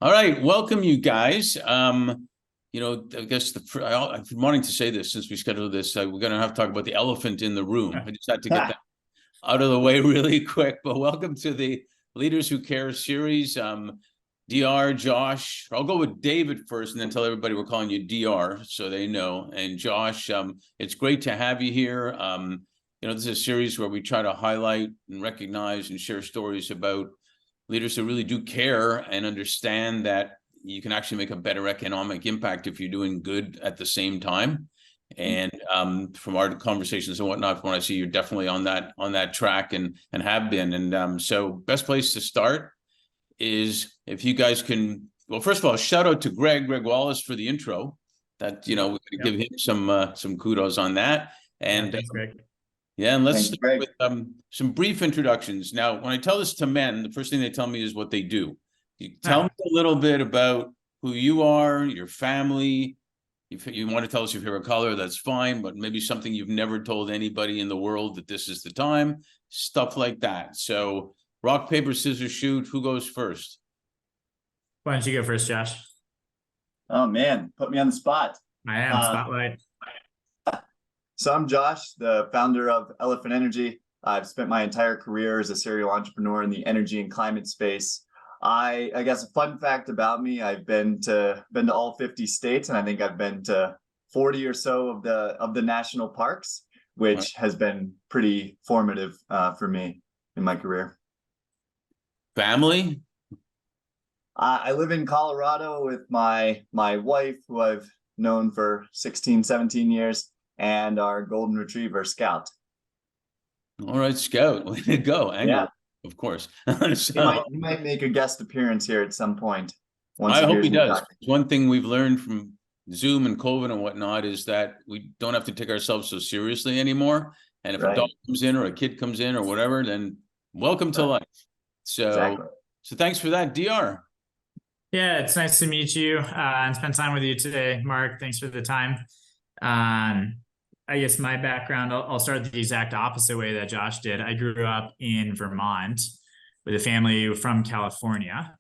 All right, welcome you guys. I guess I've been wanting to say this since we scheduled this. We're going to have to talk about the elephant in the room. I just had to get that out of the way really quick. But welcome to the Leaders Who Care series. DR, Josh. I'll go with David first, and then tell everybody we're calling you DR, so they know. And Josh, it's great to have you here. This is a series where we try to highlight and recognize and share stories about leaders who really do care and understand that you can actually make a better economic impact if you're doing good at the same time. And from our conversations and whatnot, from what I see, you're definitely on that track and have been. And so best place to start is if you guys can, well, first of all, shout out to Greg Wallace for the intro. That, we're going to give him some kudos on that. And thanks, Greg. Yeah, and let's start with some brief introductions. Now, when I tell this to men, the first thing they tell me is what they do. You tell me a little bit about who you are, your family. If you want to tell us your favorite color, that's fine, but maybe something you've never told anybody in the world that this is the time, stuff like that. So rock, paper, scissors, shoot. Who goes first? Why don't you go first, Josh? Oh, man, put me on the spot. I am, spotlight. So I'm Josh, the founder of Elephant Energy. I've spent my entire career as a serial entrepreneur in the energy and climate space. I guess a fun fact about me, I've been to all 50 states, and I think I've been to 40 or so of the national parks, which has been pretty formative for me in my career. Family? I live in Colorado with my wife, who I've known for 16, 17 years. And our golden retriever, Scout. All right, Scout, way to go. Angler, of course. So, he might make a guest appearance here at some point. I hope he does. One thing we've learned from Zoom and COVID and whatnot is that we don't have to take ourselves so seriously anymore. And if a dog comes in or a kid comes in or whatever, then welcome to life. So thanks for that, DR. Yeah, it's nice to meet you and spend time with you today, Mark. Thanks for the time. I guess my background, I'll start the exact opposite way that Josh did. I grew up in Vermont with a family from California.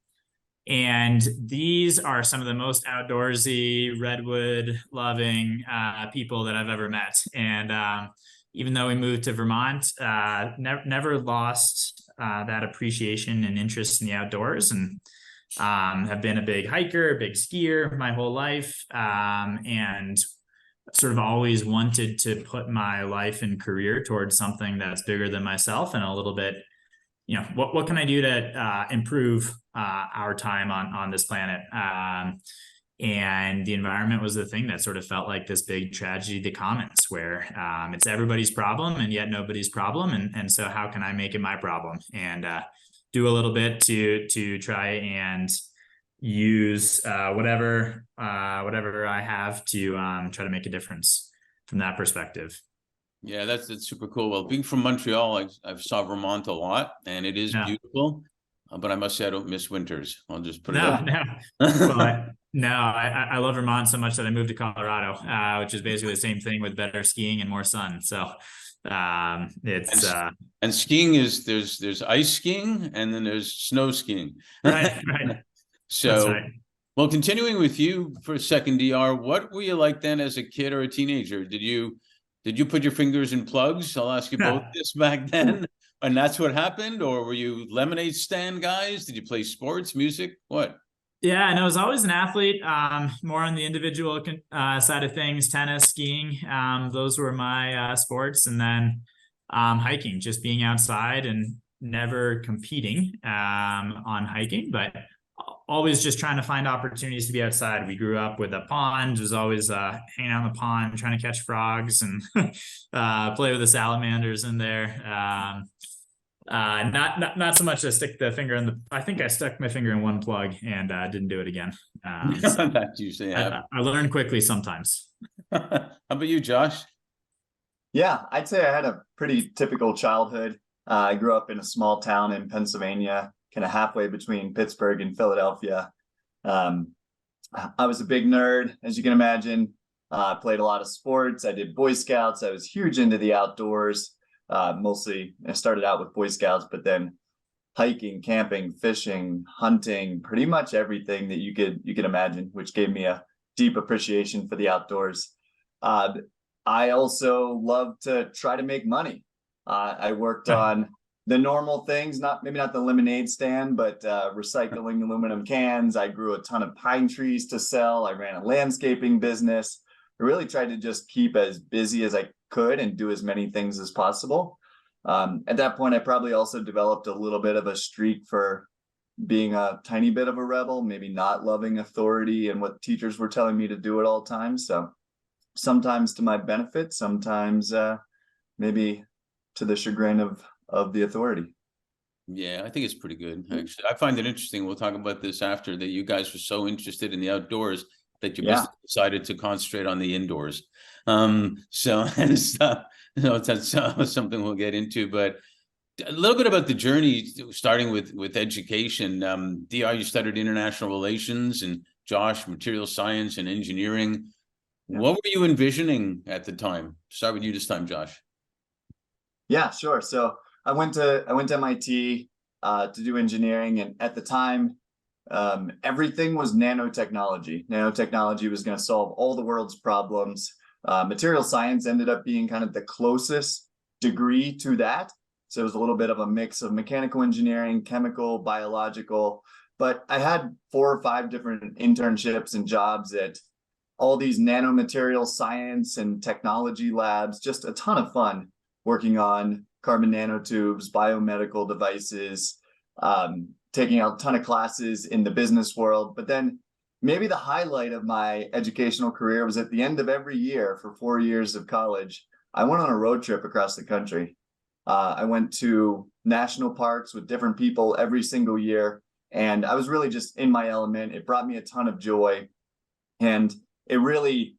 And these are some of the most outdoorsy, redwood loving people that I've ever met. And even though we moved to Vermont, never lost that appreciation and interest in the outdoors, and have been a big hiker, a big skier my whole life. And sort of always wanted to put my life and career towards something that's bigger than myself, and a little bit, what can I do to improve our time on this planet? And the environment was the thing that sort of felt like this big tragedy of the commons, where it's everybody's problem and yet nobody's problem. And so how can I make it my problem and do a little bit to try and use whatever I have to try to make a difference from that perspective. Yeah, that's super cool. Well, being from Montreal, I saw Vermont a lot, and it is beautiful. But I must say I don't miss winters. I'll just put it out. I love Vermont so much that I moved to Colorado, which is basically the same thing with better skiing and more sun. So it's and skiing is there's ice skiing and then there's snow skiing. Right. So, well, continuing with you for a second, DR, what were you like then as a kid or a teenager? Did you put your fingers in plugs? I'll ask you both this back then. And that's what happened? Or were you lemonade stand guys? Did you play sports, music? What? Yeah, and I was always an athlete, more on the individual side of things, tennis, skiing. Those were my sports. And then hiking, just being outside and never competing on hiking, but always just trying to find opportunities to be outside. We grew up with a pond, was always hanging out in the pond, trying to catch frogs and play with the salamanders in there. Not so much to stick the finger in I think I stuck my finger in one plug and didn't do it again. So that usually happens. I learn quickly sometimes. How about you, Josh? Yeah, I'd say I had a pretty typical childhood. I grew up in a small town in Pennsylvania, kind of halfway between Pittsburgh and Philadelphia. I was a big nerd, as you can imagine. I played a lot of sports. I did Boy Scouts. I was huge into the outdoors. Mostly I started out with Boy Scouts, but then hiking, camping, fishing, hunting, pretty much everything that you could imagine, which gave me a deep appreciation for the outdoors. I also love to try to make money. I worked on the normal things, maybe not the lemonade stand, but recycling aluminum cans. I grew a ton of pine trees to sell. I ran a landscaping business. I really tried to just keep as busy as I could and do as many things as possible. At that point, I probably also developed a little bit of a streak for being a tiny bit of a rebel, maybe not loving authority and what teachers were telling me to do at all times. So sometimes to my benefit, sometimes maybe to the chagrin of the authority. Yeah, I think it's pretty good. Actually, I find it interesting. We'll talk about this after, that you guys were so interested in the outdoors that you decided to concentrate on the indoors. So and stuff, that's something we'll get into, but a little bit about the journey, starting with education. DR, you studied international relations, and Josh, material science and engineering. Yeah. What were you envisioning at the time? Start with you this time, Josh. Yeah, sure. So I went to MIT to do engineering, and at the time, everything was nanotechnology. Nanotechnology was going to solve all the world's problems. Material science ended up being kind of the closest degree to that. So it was a little bit of a mix of mechanical engineering, chemical, biological. But I had 4 or 5 different internships and jobs at all these nanomaterial science and technology labs. Just a ton of fun working on carbon nanotubes, biomedical devices, taking a ton of classes in the business world. But then maybe the highlight of my educational career was at the end of every year for 4 years of college, I went on a road trip across the country. I went to national parks with different people every single year, and I was really just in my element. It brought me a ton of joy, and it really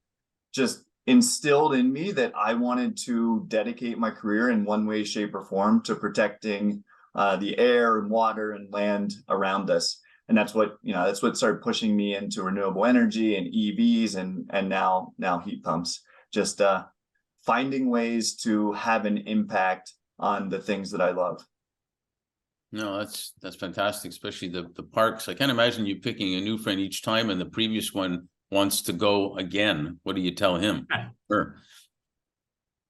just instilled in me that I wanted to dedicate my career in one way, shape, or form to protecting the air and water and land around us. And that's what started pushing me into renewable energy and EVs and now heat pumps. Just finding ways to have an impact on the things that I love. No, that's fantastic, especially the parks. I can't imagine you picking a new friend each time and the previous one wants to go again. What do you tell him? Sure.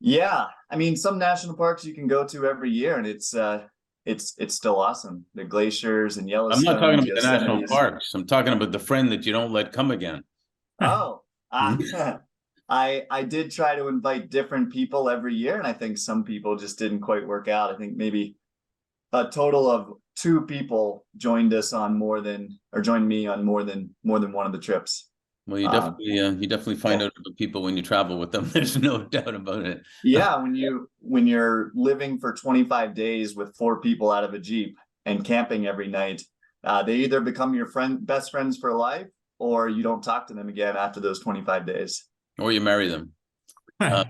Yeah, I mean, some national parks you can go to every year, and it's still awesome. The glaciers and Yellowstone. I'm not talking about the national parks. I'm talking about the friend that you don't let come again. Oh, I did try to invite different people every year, and I think some people just didn't quite work out. I think maybe a total of 2 people joined me on more than one of the trips. Well, you definitely find out about people when you travel with them. There's no doubt about it. Yeah, when you're living for 25 days with 4 people out of a Jeep and camping every night, they either become your best friends for life, or you don't talk to them again after those 25 days. Or you marry them. That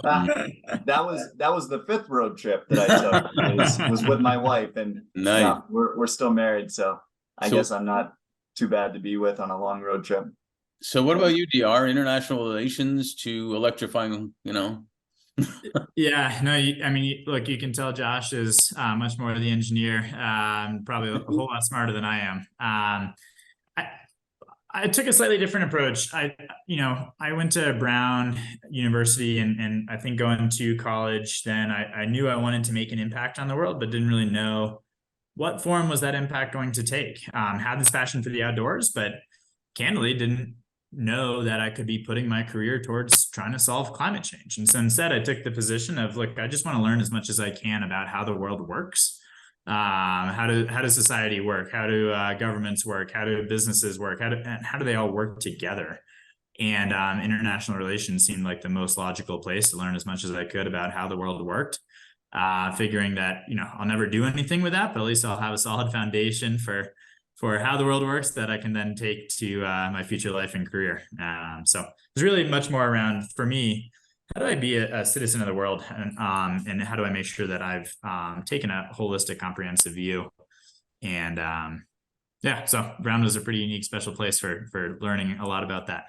was the 5th road trip that I took. was with my wife, and nice. Yeah, we're still married, so I guess I'm not too bad to be with on a long road trip. So what about you, DR? International relations to electrifying, Yeah, no, I mean, look, you can tell Josh is much more the engineer, probably a whole lot smarter than I am. I took a slightly different approach. I went to Brown University, and I think going to college, then I knew I wanted to make an impact on the world, but didn't really know what form was that impact going to take. Had this passion for the outdoors, but candidly didn't know that I could be putting my career towards trying to solve climate change. And so instead I took the position of, look, I just want to learn as much as I can about how the world works. How does society work? How do governments work? How do businesses work? How do they all work together? And international relations seemed like the most logical place to learn as much as I could about how the world worked. Figuring that, I'll never do anything with that, but at least I'll have a solid foundation for how the world works that I can then take to my future life and career. So it's really much more around, for me, how do I be a citizen of the world, and how do I make sure that I've taken a holistic, comprehensive view? And so Brown was a pretty unique, special place for learning a lot about that.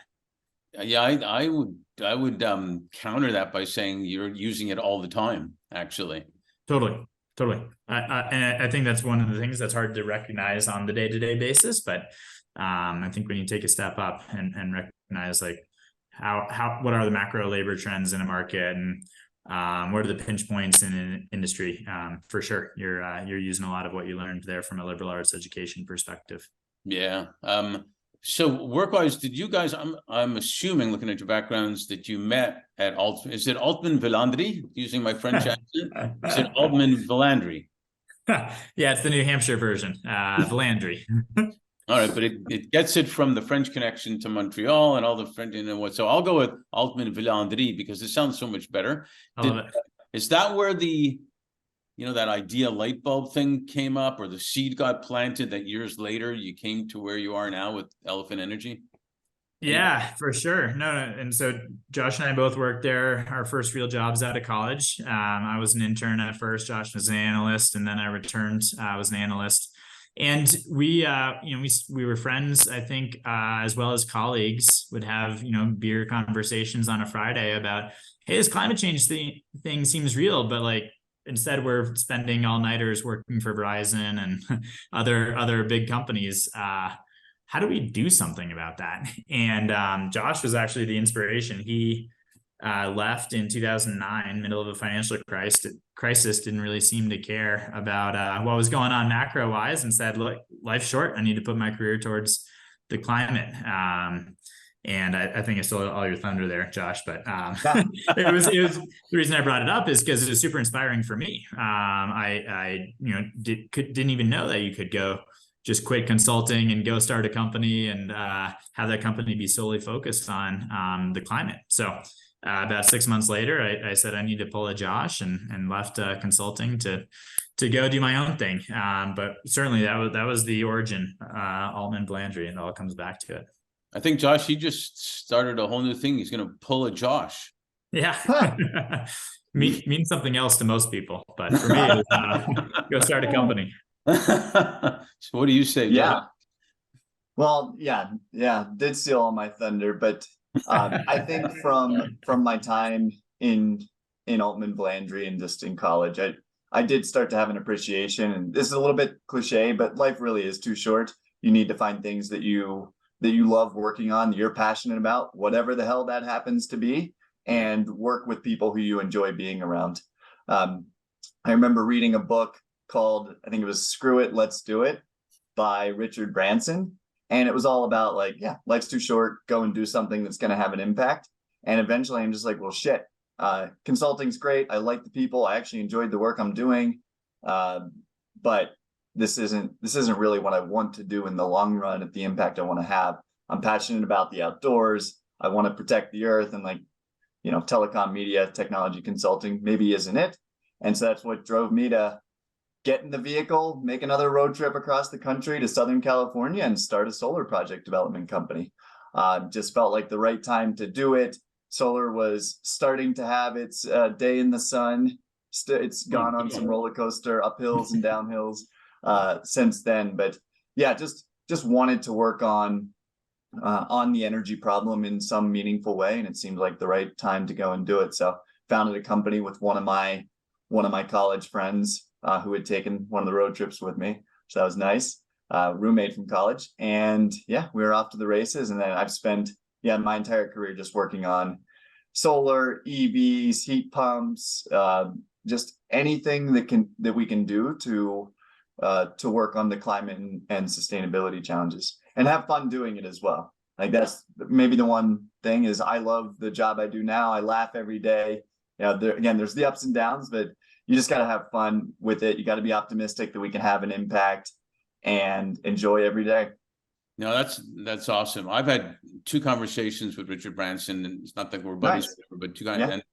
Yeah, I would counter that by saying you're using it all the time, actually. Totally. Totally. And I think that's one of the things that's hard to recognize on the day-to-day basis, but I think when you take a step up and recognize like what are the macro labor trends in a market, and what are the pinch points in an industry, for sure you're using a lot of what you learned there from a liberal arts education perspective. Yeah. So work-wise, did you guys, I'm assuming, looking at your backgrounds, that you met at is it Altman Villandry, using my French accent? Is it Altman Villandry? Yeah, it's the New Hampshire version, Villandry. All right, but it gets it from the French connection to Montreal and all the French, so I'll go with Altman Villandry because it sounds so much better. I love it. Is that where the, that idea light bulb thing came up, or the seed got planted that years later you came to where you are now with Elephant Energy? Yeah, for sure. No, and so Josh and I both worked there. Our first real jobs out of college. I was an intern at first. Josh was an analyst, and then I returned. I was an analyst, and we were friends. I think, as well as colleagues, would have beer conversations on a Friday about, hey, this climate change thing seems real, but like, instead we're spending all-nighters working for Verizon and other big companies. How do we do something about that? And Josh was actually the inspiration. He left in 2009, middle of a financial crisis, didn't really seem to care about what was going on macro wise, and said, look, life's short. I need to put my career towards the climate. And I think I stole all your thunder there, Josh, but it was the reason I brought it up is because it was super inspiring for me. I didn't even know that you could go just quit consulting and go start a company and have that company be solely focused on the climate. So about 6 months later, I said I need to pull a Josh and left consulting to go do my own thing. But certainly that was the origin, Altman Villandry, and it all comes back to it. I think, Josh, he just started a whole new thing. He's going to pull a Josh. Yeah. means something else to most people, but for me, it's go start a company. So what do you say, Yeah. Josh? Well, yeah, did steal all my thunder, but I think from my time in Altman Villandry and just in college, I did start to have an appreciation, and this is a little bit cliche, but life really is too short. You need to find things that you love working on, that you're passionate about, whatever the hell that happens to be, and work with people who you enjoy being around. I remember reading a book called, I think it was Screw It, Let's Do It by Richard Branson. And it was all about like, yeah, life's too short, go and do something that's going to have an impact. And eventually I'm just like, well, shit, consulting's great. I like the people. I actually enjoyed the work I'm doing. But this isn't really what I want to do in the long run at the impact I want to have. I'm passionate about the outdoors. I want to protect the earth, and like, telecom, media, technology consulting maybe isn't it. And so that's what drove me to get in the vehicle, make another road trip across the country to Southern California and start a solar project development company. Just felt like the right time to do it. Solar was starting to have its day in the sun. It's gone on some roller coaster uphills and downhills since then. But yeah, just wanted to work on the energy problem in some meaningful way, and it seemed like the right time to go and do it. So founded a company with one of my college friends who had taken one of the road trips with me. So that was nice. Roommate from college. And yeah, we were off to the races. And then I've spent my entire career just working on solar, EVs, heat pumps, just anything that we can do to work on the climate and sustainability challenges, and have fun doing it as well. Like, that's maybe the one thing is I love the job I do now. I laugh every day. There's the ups and downs, but you just got to have fun with it. You got to be optimistic that we can have an impact and enjoy every day. No, that's awesome. I've had 2 conversations with Richard Branson, and it's not that we're buddies, nice. But 2 guys, and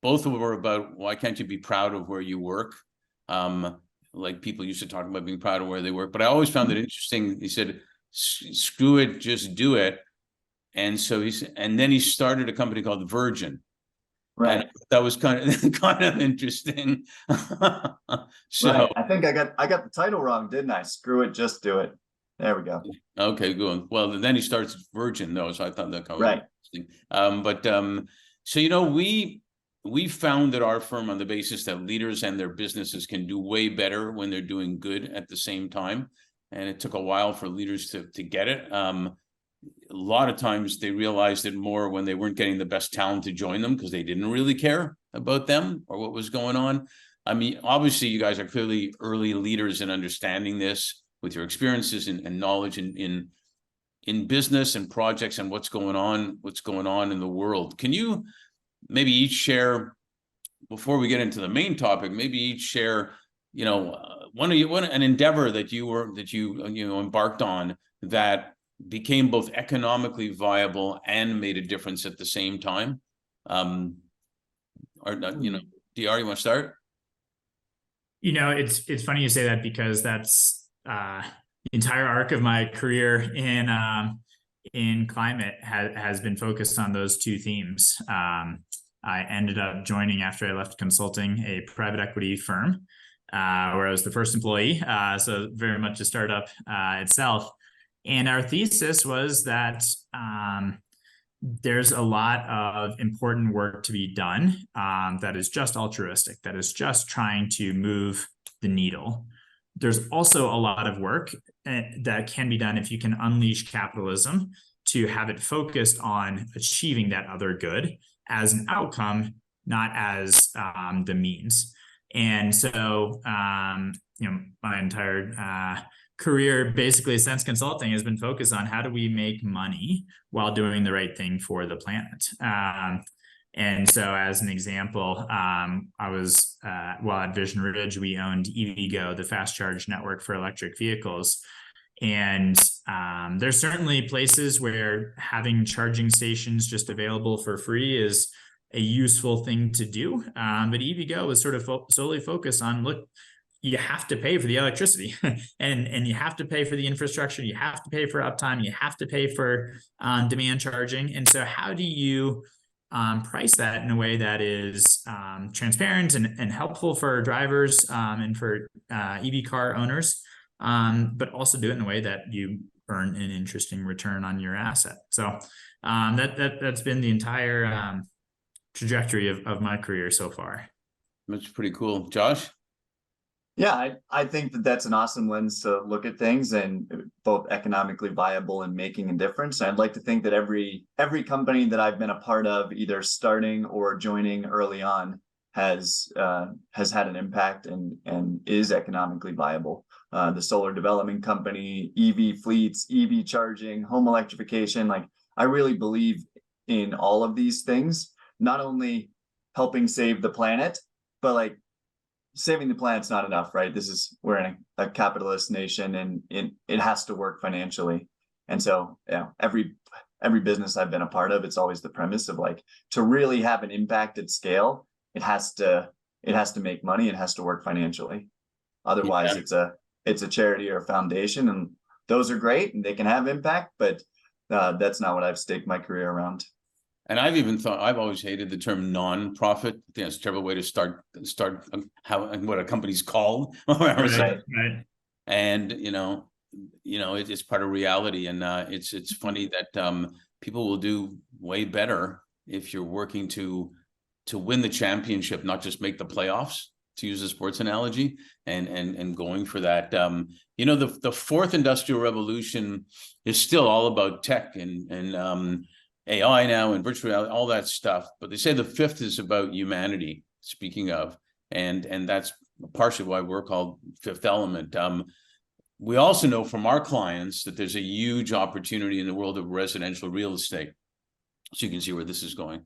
both of them were about, why can't you be proud of where you work? Like, people used to talk about being proud of where they work, but I always found it interesting. He said, screw it, just do it. And so then he started a company called Virgin. Right. And that was kind of interesting. So right. I think I got the title wrong, didn't I? Screw it, just do it. There we go. Okay, good. Well, then he starts Virgin though, so I thought that kind of interesting. So we found at our firm on the basis that leaders and their businesses can do way better when they're doing good at the same time. And it took a while for leaders to get it. A lot of times they realized it more when they weren't getting the best talent to join them because they didn't really care about them or what was going on. I mean, obviously you guys are clearly early leaders in understanding this with your experiences and knowledge in business and projects and what's going on in the world. Can you maybe each share, before we get into the main topic, maybe each share, an endeavor that you embarked on that became both economically viable and made a difference at the same time? DR, you want to start? It's funny you say that, because that's the entire arc of my career in climate has been focused on those two themes. I ended up joining, after I left consulting, a private equity firm where I was the first employee. So very much a startup itself. And our thesis was that there's a lot of important work to be done that is just altruistic, that is just trying to move the needle. There's also a lot of work that can be done if you can unleash capitalism to have it focused on achieving that other good as an outcome, not as the means. And so, my entire career, basically since consulting, has been focused on how do we make money while doing the right thing for the planet. And so, as an example, I was, at Vision Ridge, we owned EVgo, the fast charge network for electric vehicles. And there's certainly places where having charging stations just available for free is a useful thing to do. But EVgo was sort of solely focused on, look, you have to pay for the electricity and you have to pay for the infrastructure. You have to pay for uptime. You have to pay for demand charging. And so how do you price that in a way that is transparent and helpful for drivers and for EV car owners, but also do it in a way that you earn an interesting return on your asset? So that's been the entire trajectory of my career so far. That's pretty cool. Josh? Yeah, I think that's an awesome lens to look at things, and both economically viable and making a difference. I'd like to think that every company that I've been a part of, either starting or joining early on, has had an impact and is economically viable. The solar development company, EV fleets, EV charging, home electrification. Like, I really believe in all of these things, not only helping save the planet, but like, saving the planet's not enough, right? We're in a capitalist nation, and it has to work financially. And so, every business I've been a part of, it's always the premise of, like, to really have an impact at scale, it has to make money, it has to work financially. Otherwise, it's a charity or a foundation, and those are great and they can have impact, but that's not what I've staked my career around. And I've always hated the term non-profit. I think it's a terrible way to start what a company's called. Right. And it's part of reality. And it's funny that people will do way better if you're working to win the championship, not just make the playoffs, to use a sports analogy, and going for that. The fourth industrial revolution is still all about tech and AI now and virtual reality, all that stuff. But they say the fifth is about humanity, speaking of, and that's partially why we're called Fifth Element. We also know from our clients that there's a huge opportunity in the world of residential real estate. So you can see where this is going.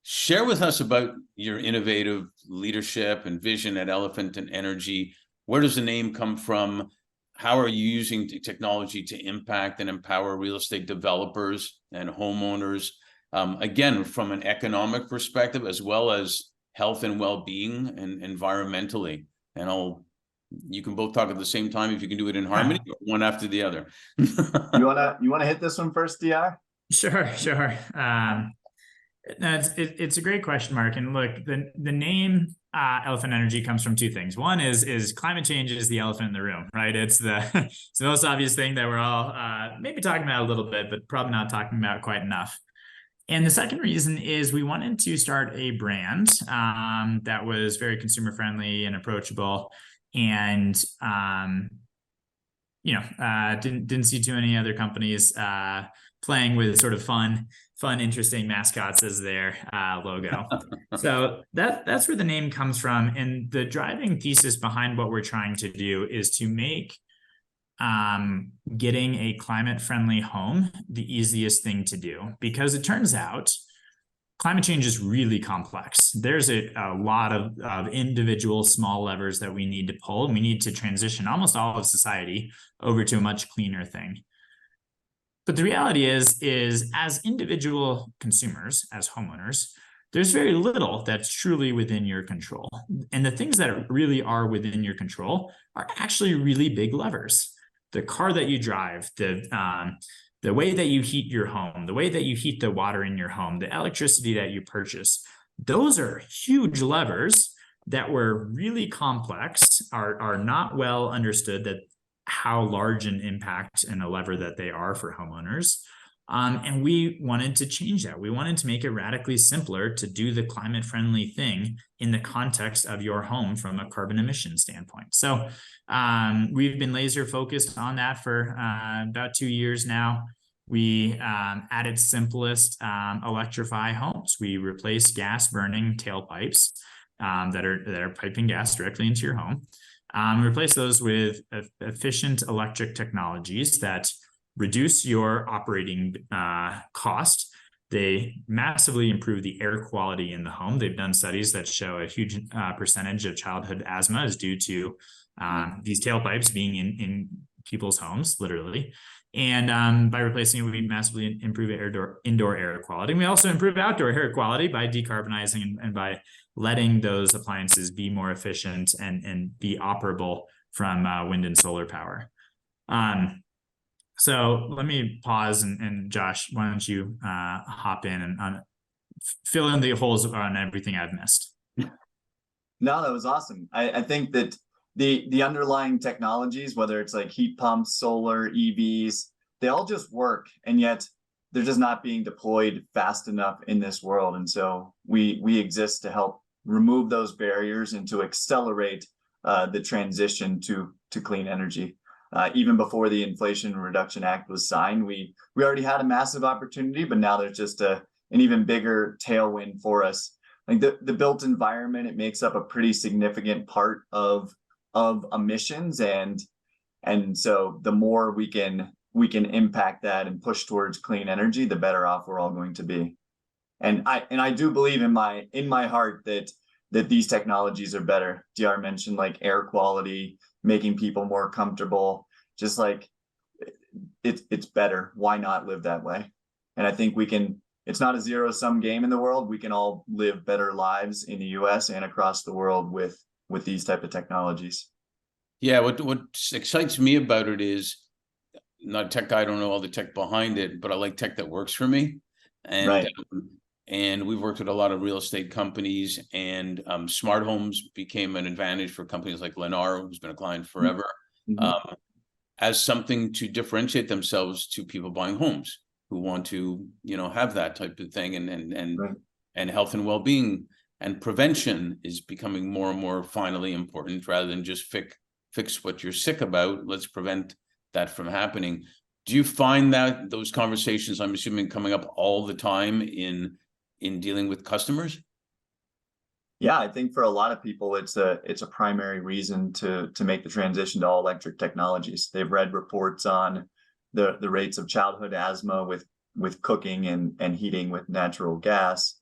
Share with us about your innovative leadership and vision at Elephant and Energy. Where does the name come from? How are you using technology to impact and empower real estate developers and homeowners? Again, from an economic perspective, as well as health and well-being and environmentally. And you can both talk at the same time if you can do it in harmony, or one after the other. You wanna hit this one first, DR? Sure. No, it's a great question, Mark. And look, the name Elephant Energy comes from two things. One is climate change is the elephant in the room, right? It's the most obvious thing that we're all maybe talking about a little bit, but probably not talking about quite enough. And the second reason is we wanted to start a brand that was very consumer friendly and approachable, and didn't see too many other companies playing with sort of fun, interesting mascots as their logo. So that's where the name comes from. And the driving thesis behind what we're trying to do is to make getting a climate-friendly home the easiest thing to do, because it turns out climate change is really complex. There's a lot of individual small levers that we need to pull, and we need to transition almost all of society over to a much cleaner thing. But the reality is as individual consumers, as homeowners, there's very little that's truly within your control. And the things that really are within your control are actually really big levers. The car that you drive, the way that you heat your home, the way that you heat the water in your home, the electricity that you purchase, those are huge levers that were really complex, are not well understood, that how large an impact and a lever that they are for homeowners. And we wanted to change that. We wanted to make it radically simpler to do the climate friendly thing in the context of your home from a carbon emission standpoint. So we've been laser focused on that for about 2 years now. We at its simplest electrify homes. We replace gas burning tailpipes that are piping gas directly into your home. Replace those with efficient electric technologies that reduce your operating cost. They massively improve the air quality in the home. They've done studies that show a huge percentage of childhood asthma is due to these tailpipes being in people's homes, literally. And by replacing it, we massively improve indoor air quality. And we also improve outdoor air quality by decarbonizing and by letting those appliances be more efficient and be operable from wind and solar power. So let me pause, and Josh, why don't you hop in and fill in the holes on everything I've missed? No, that was awesome. I think that the underlying technologies, whether it's like heat pumps, solar, EVs, they all just work, and yet they're just not being deployed fast enough in this world. And so we exist to help remove those barriers and to accelerate the transition to clean energy. Even before the Inflation Reduction Act was signed, we already had a massive opportunity, but now there's just an even bigger tailwind for us. Like the built environment, it makes up a pretty significant part of emissions, and so the more we can impact that and push towards clean energy, the better off we're all going to be. And I do believe in my heart that these technologies are better. DR mentioned like air quality, making people more comfortable, just like it's better. Why not live that way? And I think we can. It's not a zero-sum game in the world. We can all live better lives in the US and across the world with these type of technologies. Yeah, what excites me about it is, not a tech guy, I don't know all the tech behind it, but I like tech that works for me. And Right. And we've worked with a lot of real estate companies, and smart homes became an advantage for companies like Lennar, who's been a client forever, as something to differentiate themselves to people buying homes who want to, have that type of thing, and health and well-being and prevention is becoming more and more finally important, rather than just fix what you're sick about. Let's prevent that from happening. Do you find that those conversations, I'm assuming, coming up all the time in dealing with customers? Yeah, I think for a lot of people, it's a primary reason to make the transition to all electric technologies. They've read reports on the rates of childhood asthma with cooking and heating with natural gas.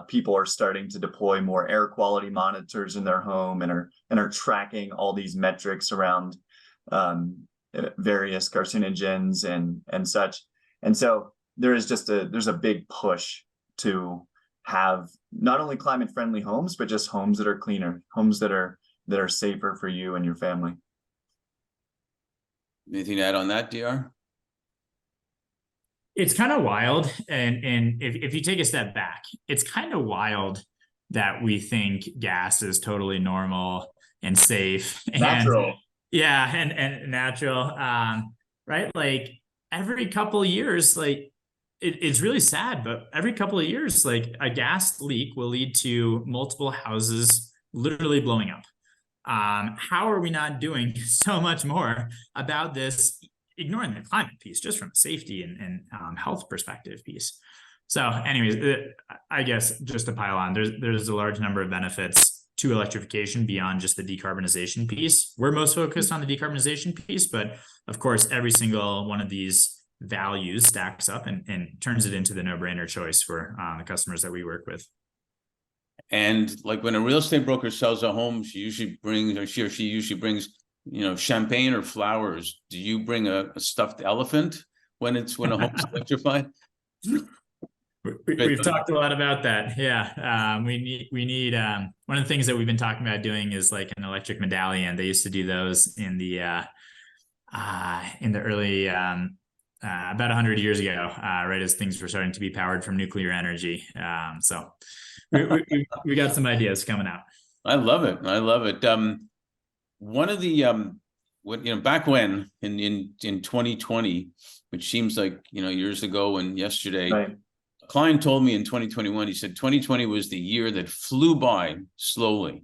People are starting to deploy more air quality monitors in their home and are tracking all these metrics around various carcinogens and such. And so there's a big push to have not only climate friendly homes, but just homes that are cleaner, homes that are safer for you and your family. Anything to add on that, DR? It's kind of wild, and if you take a step back, it's kind of wild that we think gas is totally normal and safe, Natural. and natural, right? Like every couple of years, like it's really sad, but every couple of years, like a gas leak will lead to multiple houses literally blowing up. How are we not doing so much more about this, ignoring the climate piece, just from a safety and health perspective piece? So anyways, I guess just to pile on, there's a large number of benefits to electrification beyond just the decarbonization piece. We're most focused on the decarbonization piece, but of course, every single one of these values stacks up and turns it into the no-brainer choice for the customers that we work with. And like when a real estate broker sells a home, she or she usually brings, champagne or flowers. Do you bring a stuffed elephant when a home's electrified? We've talked a lot about that. Yeah. We need one of the things that we've been talking about doing is like an electric medallion. They used to do those in the early about 100 years ago, right as things were starting to be powered from nuclear energy. So we got some ideas coming out. I love it. I love it. One of the back when in 2020, which seems like years ago and yesterday, Right. a client told me in 2021, he said 2020 was the year that flew by slowly.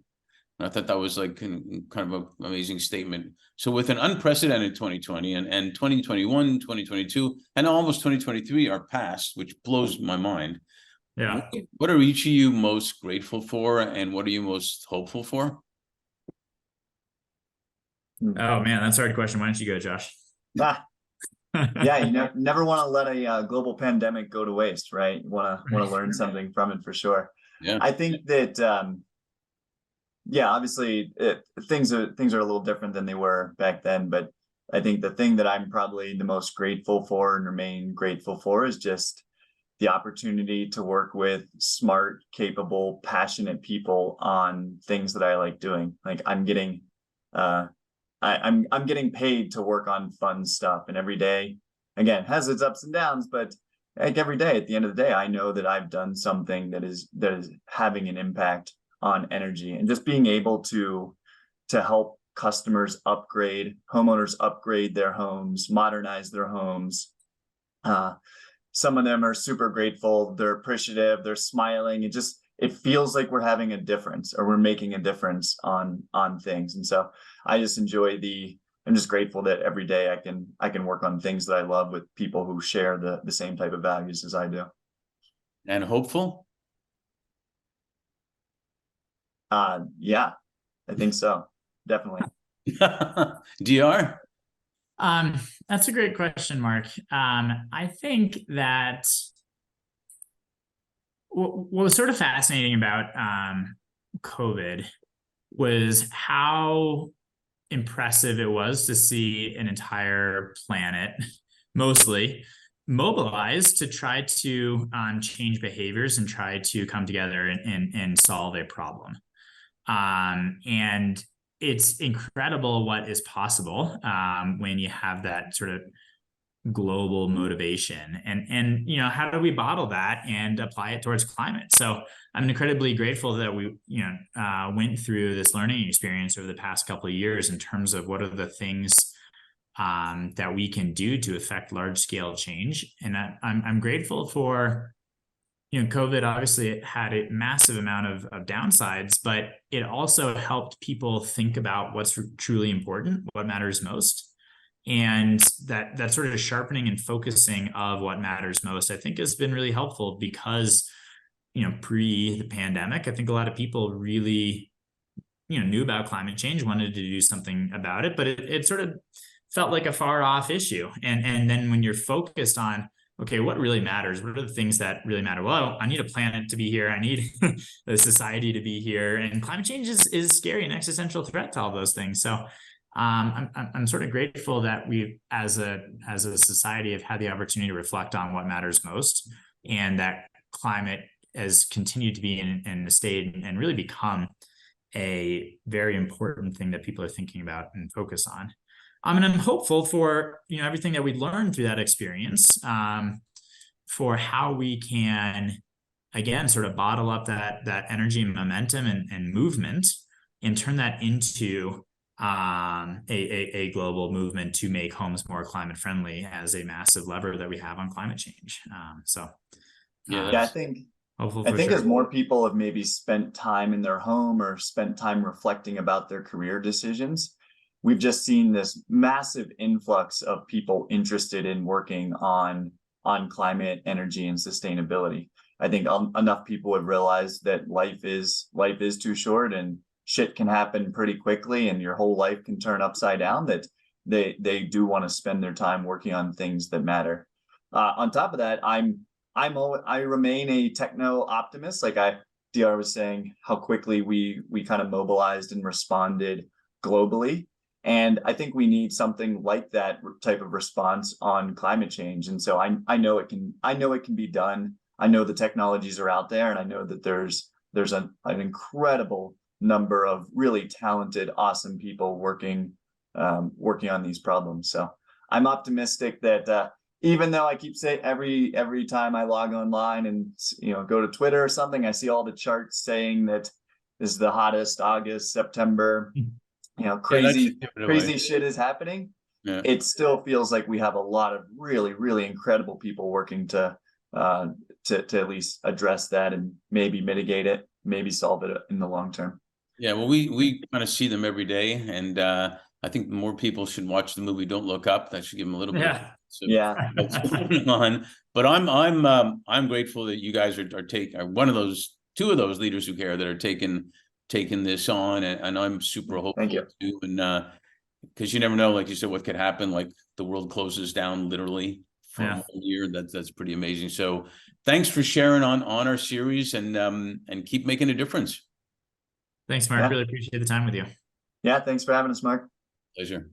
And I thought that was like kind of an amazing statement. So with an unprecedented 2020 and 2021, 2022, and almost 2023 are past, which blows my mind. Yeah. What are each of you most grateful for, and what are you most hopeful for? Oh man, that's a hard question. Why don't you go, Josh? Yeah, you never want to let a global pandemic go to waste, right? You want to learn something from it for sure. Yeah. I think that obviously things are a little different than they were back then, but I think the thing that I'm probably the most grateful for and remain grateful for is just the opportunity to work with smart, capable, passionate people on things that I like doing. Like I'm getting I'm getting paid to work on fun stuff, and every day, again, has its ups and downs, but like every day, at the end of the day, I know that I've done something that is having an impact on energy, and just being able to help customers homeowners upgrade their homes, modernize their homes. Some of them are super grateful, they're appreciative, they're smiling. It feels like we're having a difference, or we're making a difference on things. And so I just enjoy I'm just grateful that every day I can work on things that I love with people who share the same type of values as I do. And hopeful? Yeah, I think so. Definitely. DR? That's a great question, Mark. I think that what was sort of fascinating about COVID was how impressive it was to see an entire planet, mostly, mobilized to try to change behaviors and try to come together and solve a problem. And it's incredible what is possible when you have that sort of global motivation, and how do we bottle that and apply it towards climate? So I'm incredibly grateful that we went through this learning experience over the past couple of years in terms of what are the things that we can do to affect large scale change. And I'm grateful for COVID. Obviously it had a massive amount of downsides, but it also helped people think about what's truly important, what matters most. And that sort of sharpening and focusing of what matters most, I think, has been really helpful because, pre the pandemic, I think a lot of people really, knew about climate change, wanted to do something about it, but it sort of felt like a far off issue. And then when you're focused on, okay, what really matters? What are the things that really matter? Well, I need a planet to be here. I need the society to be here. And climate change is scary and existential threat to all those things. So I'm sort of grateful that we, as a society, have had the opportunity to reflect on what matters most, and that climate has continued to be in a state and really become a very important thing that people are thinking about and focus on. And I'm hopeful for everything that we learned through that experience, for how we can again sort of bottle up that energy and momentum and movement and turn that into a global movement to make homes more climate friendly as a massive lever that we have on climate change. Yeah, I think as more people have maybe spent time in their home or spent time reflecting about their career decisions, we've just seen this massive influx of people interested in working on climate, energy, and sustainability. I think enough people have realized that life is too short and shit can happen pretty quickly and your whole life can turn upside down, that they do want to spend their time working on things that matter. On top of that, I remain a techno optimist. Like DR was saying, how quickly we kind of mobilized and responded globally. And I think we need something like that type of response on climate change. And so I know it can be done. I know the technologies are out there, and I know that there's an incredible number of really talented, awesome people working on these problems. So I'm optimistic that even though I keep saying every time I log online and go to Twitter or something, I see all the charts saying that this is the hottest August, September, crazy shit is happening. Yeah. It still feels like we have a lot of really, really incredible people working to at least address that and maybe mitigate it, maybe solve it in the long term. Yeah, well, we kind of see them every day, and I think more people should watch the movie Don't Look Up. That should give them a little bit of what's going on. But I'm grateful that you guys are two of those leaders who care that are taking this on, and I'm super hopeful. Thank you. Too, and because you never know, like you said, what could happen. Like the world closes down literally for a whole year. That's pretty amazing. So thanks for sharing on our series, and keep making a difference. Thanks, Mark. Really appreciate the time with you. Yeah, thanks for having us, Mark. Pleasure.